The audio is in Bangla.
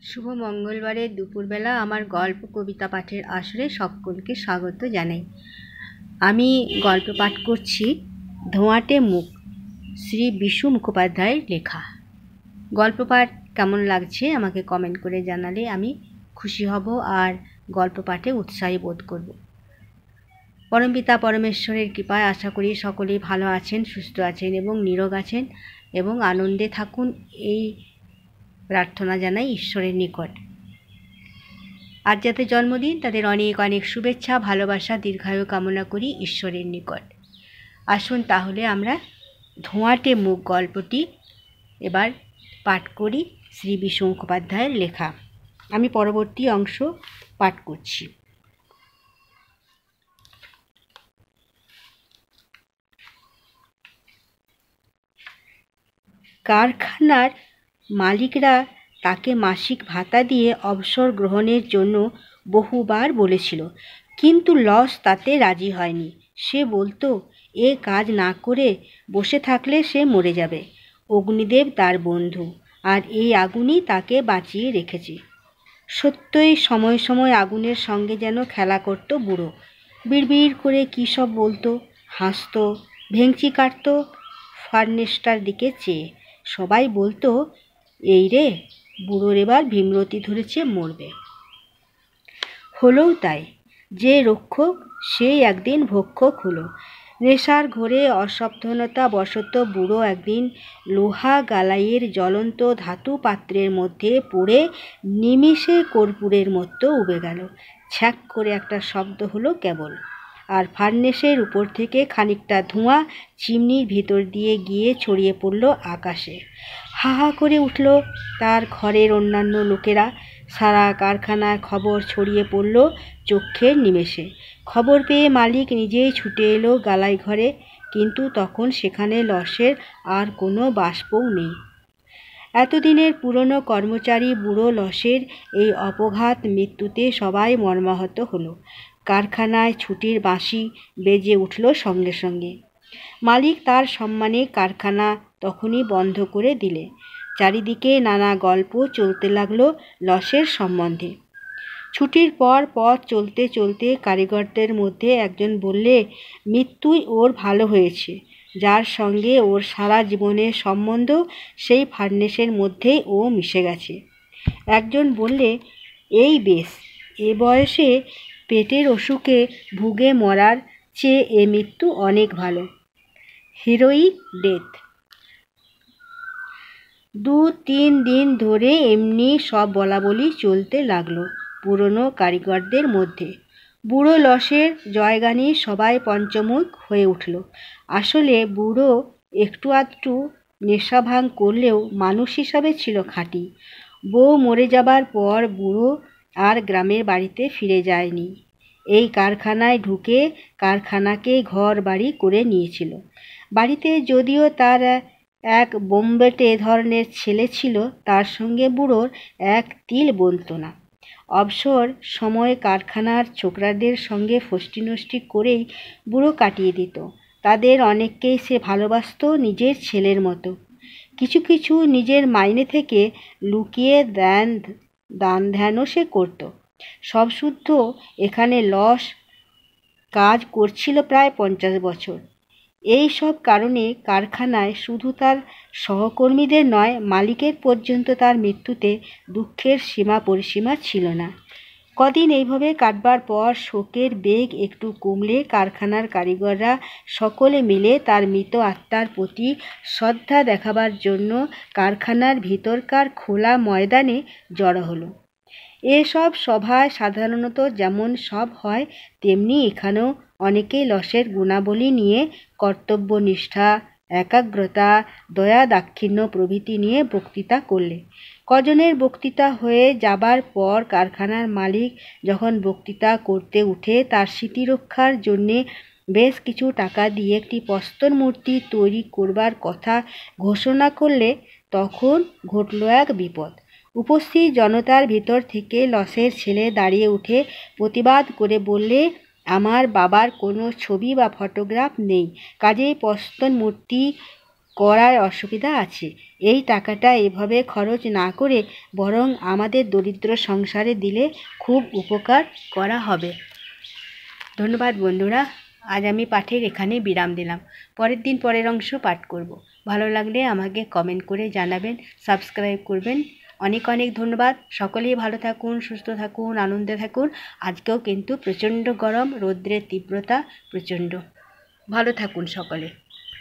শুভ মঙ্গলবারের দুপুরবেলা আমার গল্প কবিতা পাঠের আসরে সকলকে স্বাগত জানাই। আমি গল্প পাঠ করছি ধোঁয়াটে মুখ, শ্রী বিশু মুখোপাধ্যায়ের লেখা। গল্প পাঠ কেমন লাগছে আমাকে কমেন্ট করে জানালে আমি খুশি হব আর গল্প পাঠে উৎসাহী বোধ করব। পরমপিতা পরমেশ্বরের কৃপায় আশা করি সকলেই ভালো আছেন, সুস্থ আছেন এবং নিরোগ আছেন এবং আনন্দে থাকুন, এই প্রার্থনা জানাই ঈশ্বরের নিকট। আজ যাদের জন্মদিন তাদের অনেক অনেক শুভেচ্ছা, ভালোবাসা, দীর্ঘায়ু কামনা করি ঈশ্বরের নিকট। আসুন তাহলে আমরা ধোঁয়াটে মুখ গল্পটি এবার পাঠ করি, শ্রী বিশু মুখোপাধ্যায়ের লেখা। আমি পরবর্তী অংশ পাঠ করছি। কারখানার মালিকরা তাকে মাসিক ভাতা দিয়ে অবসর গ্রহণের জন্য বহুবার বলেছিল, কিন্তু লস তাতে রাজি হয়নি। সে বলতো এ কাজ না করে বসে থাকলে সে মরে যাবে। অগ্নিদেব তার বন্ধু, আর এই আগুনই তাকে বাঁচিয়ে রেখেছে। সত্যই সময় সময় আগুনের সঙ্গে যেন খেলা করত বুড়ো। বিড়বিড় করে কী সব বলতো, হাসতো, ভেঙচি কাটতো ফার্নেসটার দিকে চেয়ে। সবাই বলতো, এই রে, বুড়োর এবার ভীমরতি ধরেছে, মরবে। হলোও তাই। যে রক্ষক সেই একদিন ভক্ষক হলো। নেশার ঘোরে অসাবধানতা বশত বুড়ো একদিন লোহা গালাইয়ের জ্বলন্ত ধাতু পাত্রের মধ্যে পড়ে নিমিষে কর্পূরের মতো উবে গেল। ছ্যাক করে একটা শব্দ হলো কেবল, আর ফার্নেসের উপর থেকে খানিকটা ধোঁয়া চিমনির ভিতর দিয়ে গিয়ে ছড়িয়ে পড়ল আকাশে। হা হা করে উঠল তার ঘরের অন্যান্য লোকেরা। সারা কারখানায় খবর ছড়িয়ে পড়ল চক্ষের নিমেষে। খবর পেয়ে মালিক নিজেই ছুটে এলো গালাই ঘরে, কিন্তু তখন সেখানে লসের আর কোনো বাষ্পও নেই। এতদিনের পুরনো কর্মচারী বুড়ো লসের এই অপঘাত মৃত্যুতে সবাই মর্মাহত হলো। কারখানায় ছুটির বাঁশি বেজে উঠল সঙ্গে সঙ্গে। মালিক তার সম্মানে কারখানা তখনই বন্ধ করে দিলে। চারিদিকে নানা গল্প চলতে লাগলো লসের সম্বন্ধে। ছুটির পর পথ চলতে চলতে কারিগরদের মধ্যে একজন বললে, মৃত্যুই ওর ভালো হয়েছে। যার সঙ্গে ওর সারা জীবনের সম্বন্ধ সেই ফার্নেসের মধ্যেই ও মিশে গেছে। একজন বললে, এই বেশ, এ বয়সে পেটের অসুখে ভুগে মরার চেয়ে এ মৃত্যু অনেক ভালো। Heroic death. 2-3 দিন ধরে এমনি সব বলাবলি চলতে লাগলো পুরনো কারিগরদের মধ্যে। বুড়ো লসের জয়গানে সবাই পঞ্চমুখ হয়ে উঠল। আসলে বুড়ো একটু আধটু নেশা ভাঙ করলেও মানুষ হিসাবে ছিল খাঁটি। বউ মরে যাবার পর বুড়ো আর গ্রামের বাড়িতে ফিরে যায়নি। এই কারখানায় ঢুকে কারখানাকে ঘর বাড়ি করে নিয়েছিল। বাড়িতে যদিও তার এক বোম্বেটে ধরনের ছেলে ছিল, তার সঙ্গে বুড়োর এক তিল বলতো না। অবসর সময় কারখানার ছোকরাদের সঙ্গে ফষ্টি নষ্টি করেই বুড়ো কাটিয়ে দিত। তাদের অনেককেই সে ভালোবাসত নিজের ছেলের মতো। কিছু কিছু নিজের মাইনে থেকে লুকিয়ে দান ধ্যানও সে করত। সব শুদ্ধ এখানে লস কাজ করছিল প্রায় 50 বছর। এই সব কারণে কারখানায় শুধু তার সহকর্মীদের নয়, মালিকের পর্যন্ত তার মৃত্যুতে দুঃখের সীমা পরিসীমা ছিল না। কদিন এইভাবে কাটবার পর শোকের বেগ একটু কমলে কারখানার কারিগররা সকলে মিলে তার মৃত আত্মার প্রতি শ্রদ্ধা দেখাবার জন্য কারখানার ভিতরকার খোলা ময়দানে জড়ো হলো। এসব সভায় সাধারণত যেমন সব হয় তেমনি এখানেও অনেকেই লসের গুণাবলী নিয়ে, কর্তব্যনিষ্ঠা, একাগ্রতা, দয়া দাক্ষিণ্য প্রভৃতি নিয়ে বক্তৃতা করলে। কজনের বক্তৃতা হয়ে যাবার পর কারখানার মালিক যখন বক্তৃতা করতে উঠে তার স্মৃতিরক্ষার জন্যে বেশ কিছু টাকা দিয়ে একটি প্রস্তর মূর্তি তৈরি করবার কথা ঘোষণা করলে, তখন ঘটল এক বিপদ। উপস্থিত জনতার ভিতর থেকে লসের ছেলে দাঁড়িয়ে উঠে প্রতিবাদ করে বললে, আমার বাবার কোনো ছবি বা ফটোগ্রাফ নেই, কাজেই প্রস্তর মূর্তি করার অসুবিধা আছে। এই টাকাটা এভাবে খরচ না করে বরং আমাদের দরিদ্র সংসারে দিলে খুব উপকার করা হবে। ধন্যবাদ বন্ধুরা। আজ আমি পাঠের এখানে বিরাম দিলাম। পরের দিন পরের অংশ পাঠ করব। ভালো লাগলে আমাকে কমেন্ট করে জানাবেন, সাবস্ক্রাইব করবেন। অনেক অনেক ধন্যবাদ। সকলেই ভালো থাকুন, সুস্থ থাকুন, আনন্দে থাকুন। আজকেও কিন্তু প্রচণ্ড গরম, রৌদ্রের তীব্রতা প্রচণ্ড। ভালো থাকুন সকলে।